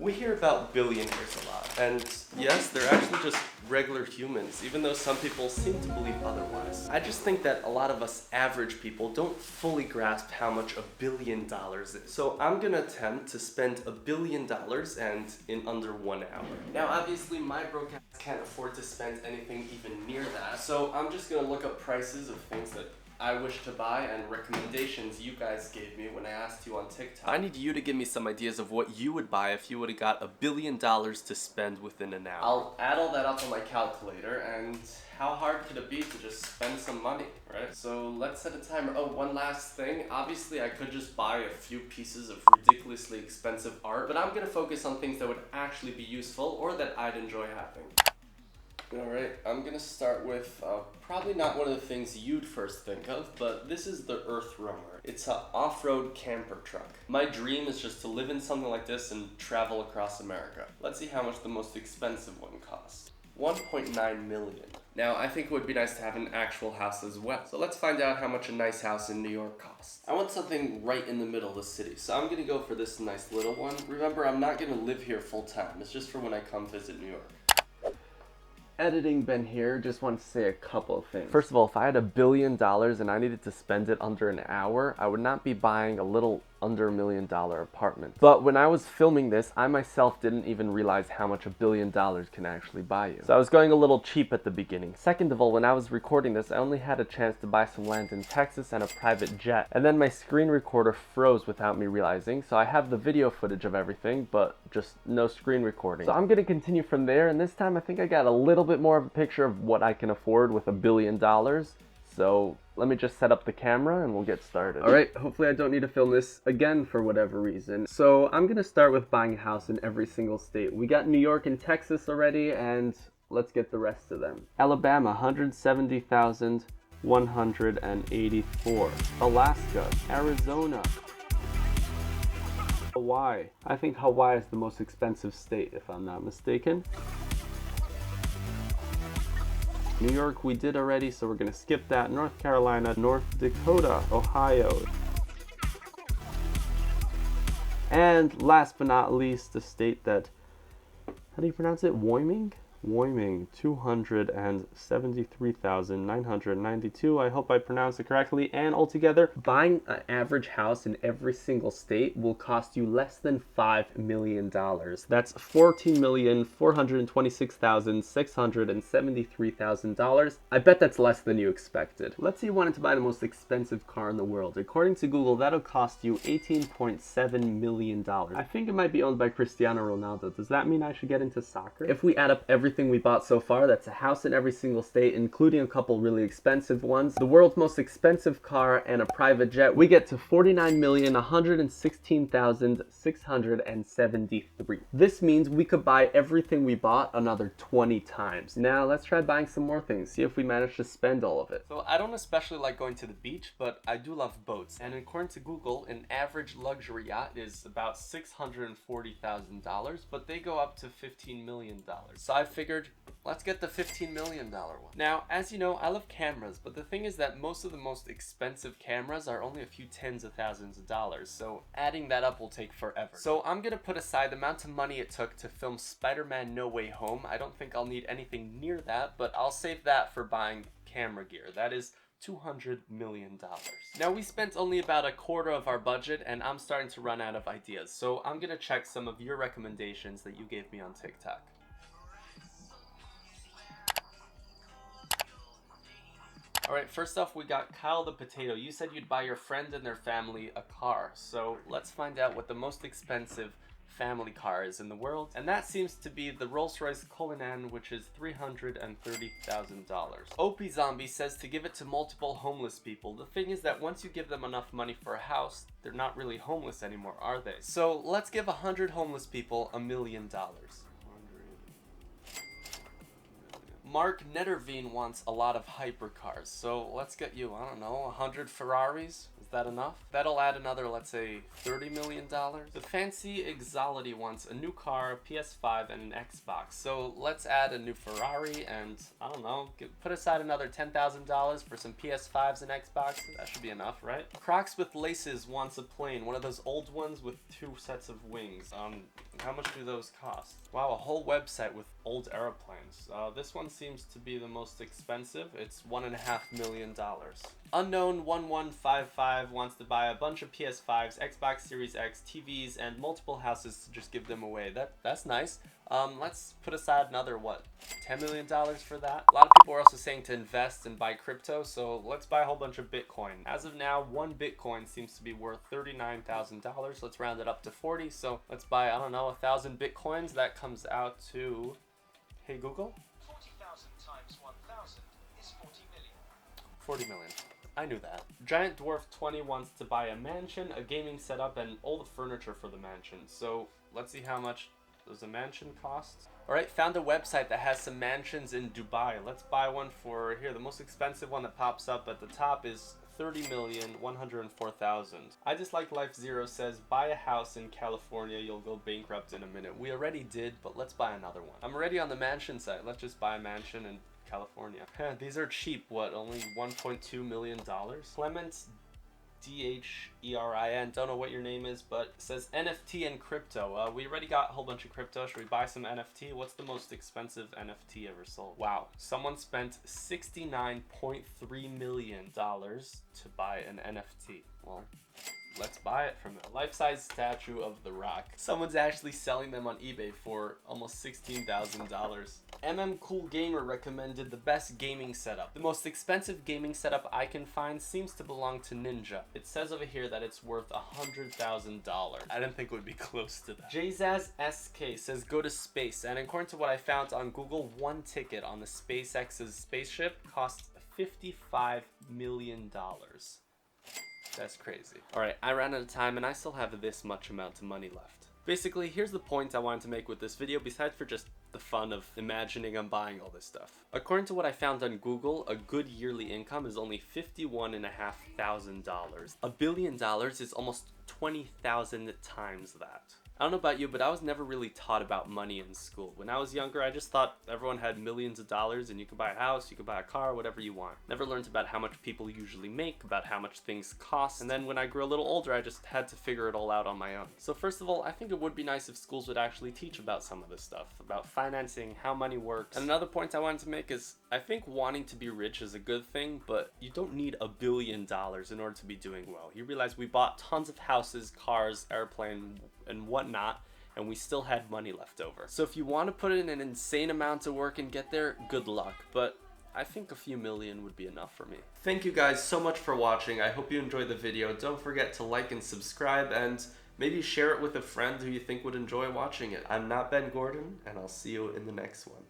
We hear about billionaires a lot, and yes, they're actually just regular humans, even though some people seem to believe otherwise. I just think that a lot of us average people don't fully grasp how much $1 billion is. So I'm gonna attempt to spend $1 billion and in under 1 hour. Now obviously my broke ass can't afford to spend anything even near that, so I'm just gonna look up prices of things that I wish to buy and recommendations you guys gave me when I asked you on TikTok. I need you to give me some ideas of what you would buy if you would have got $1 billion to spend within an hour. I'll add all that up on my calculator, and how hard could it be to just spend some money, right? So let's set a timer. Oh, one last thing. Obviously, I could just buy a few pieces of ridiculously expensive art, but I'm gonna focus on things that would actually be useful or that I'd enjoy having. Alright, I'm gonna start with probably not one of the things you'd first think of, but this is the Earth Roamer. It's an off-road camper truck. My dream is just to live in something like this and travel across America. Let's see how much the most expensive one costs. 1.9 million. Now, I think it would be nice to have an actual house as well. So let's find out how much a nice house in New York costs. I want something right in the middle of the city, so I'm gonna go for this nice little one. Remember, I'm not gonna live here full time. It's just for when I come visit New York. Editing Ben here, just want to say a couple of things. First of all, if I had $1 billion and I needed to spend it under an hour, I would not be buying a little under $1 million apartment. But when I was filming this, I myself didn't even realize how much $1 billion can actually buy you. So I was going a little cheap at the beginning. Second of all, when I was recording this, I only had a chance to buy some land in Texas and a private jet. And then my screen recorder froze without me realizing, so I have the video footage of everything, but just no screen recording. So I'm gonna continue from there, and this time I think I got a little bit more of a picture of what I can afford with $1 billion. So let me just set up the camera and we'll get started. Alright, hopefully I don't need to film this again for whatever reason. So I'm gonna start with buying a house in every single state. We got New York and Texas already, and let's get the rest of them. Alabama, 170,184. Alaska, Arizona, Hawaii. I think Hawaii is the most expensive state if I'm not mistaken. New York we did already, so we're gonna skip that. North Carolina, North Dakota, Ohio. And last but not least, the state that, how do you pronounce it? Wyoming? Wyoming, 273,992. I hope I pronounced it correctly. And altogether, buying an average house in every single state will cost you less than $5 million. That's $14,426,673,000. I bet that's less than you expected. Let's say you wanted to buy the most expensive car in the world. According to Google, that'll cost you $18.7 million. I think it might be owned by Cristiano Ronaldo. Does that mean I should get into soccer? If we add up everything we bought so far, that's a house in every single state, including a couple really expensive ones, the world's most expensive car, and a private jet, we get to $49,116,673. This means we could buy everything we bought another 20 times. Now let's try buying some more things, see if we manage to spend all of it. So I don't especially like going to the beach, but I do love boats, and according to Google, an average luxury yacht is about $640,000, but they go up to $15 million. So I figured, let's get the $15 million one. Now, as you know, I love cameras, but the thing is that most of the most expensive cameras are only a few tens of thousands of dollars, so adding that up will take forever. So I'm gonna put aside the amount of money it took to film Spider-Man No Way Home. I don't think I'll need anything near that, but I'll save that for buying camera gear. That is $200 million. Now we spent only about a quarter of our budget, and I'm starting to run out of ideas, so I'm gonna check some of your recommendations that you gave me on TikTok. Alright, first off we got Kyle the Potato. You said you'd buy your friend and their family a car, so let's find out what the most expensive family car is in the world, and that seems to be the Rolls-Royce Cullinan, which is $330,000. OP Zombie says to give it to multiple homeless people. The thing is that once you give them enough money for a house, they're not really homeless anymore, are they? So let's give 100 homeless people $1 million. Mark Netterveen wants a lot of hypercars, so let's get you, I don't know, 100 Ferraris? Is that enough? That'll add another, let's say, $30 million. The Fancy Exality wants a new car, a PS5, and an Xbox, so let's add a new Ferrari and, I don't know, put aside another $10,000 for some PS5s and Xboxes. That should be enough, right? Crocs with Laces wants a plane, one of those old ones with 2 sets of wings. How much do those cost? Wow, a whole website with old airplanes. This one seems to be the most expensive. It's $1.5 million. Unknown 1155 wants to buy a bunch of PS5s, Xbox Series X, TVs, and multiple houses to just give them away. That's nice. Let's put aside another, what, $10 million for that? A lot of people are also saying to invest and buy crypto, so let's buy a whole bunch of Bitcoin. As of now, one Bitcoin seems to be worth $39,000. Let's round it up to 40, so let's buy, I don't know, 1,000 Bitcoins. That comes out to, hey Google? 40,000 times 1,000 is 40 million. 40 million. I knew that. Giant Dwarf 20 wants to buy a mansion, a gaming setup, and all the furniture for the mansion. So let's see how much does a mansion cost. Alright, found a website that has some mansions in Dubai. Let's buy one for, here, the most expensive one that pops up at the top is $30,104,000. I Just Like Life Zero says, buy a house in California, you'll go bankrupt in a minute. We already did, but let's buy another one. I'm already on the mansion site. Let's just buy a mansion in California. These are cheap, what, only $1.2 million? Clement DHERIN, don't know what your name is, but it says NFT and crypto. We already got a whole bunch of crypto. Should we buy some NFT? What's the most expensive NFT ever sold? Wow, someone spent $69.3 million to buy an NFT. Well, let's buy it from them. Life-size statue of The Rock. Someone's actually selling them on eBay for almost $16,000. Cool Gamer recommended the best gaming setup. The most expensive gaming setup I can find seems to belong to Ninja. It says over here that it's worth $100,000. I didn't think it would be close to that. JZaz SK says go to space, and according to what I found on Google, one ticket on the SpaceX's spaceship costs $55 million. That's crazy. Alright, I ran out of time and I still have this much amount of money left. Basically, here's the point I wanted to make with this video, besides for just the fun of imagining I'm buying all this stuff. According to what I found on Google, a good yearly income is only $51,500. $1 billion is almost 20,000 times that. I don't know about you, but I was never really taught about money in school. When I was younger, I just thought everyone had millions of dollars and you could buy a house, you could buy a car, whatever you want. Never learned about how much people usually make, about how much things cost, and then when I grew a little older, I just had to figure it all out on my own. So first of all, I think it would be nice if schools would actually teach about some of this stuff, about financing, how money works. And another point I wanted to make is, I think wanting to be rich is a good thing, but you don't need $1 billion in order to be doing well. You realize we bought tons of houses, cars, airplane, and whatnot, and we still had money left over. So if you want to put in an insane amount of work and get there, good luck, but I think a few million would be enough for me. Thank you guys so much for watching. I hope you enjoyed the video. Don't forget to like and subscribe, and maybe share it with a friend who you think would enjoy watching it. I'm not Ben Gordon, and I'll see you in the next one.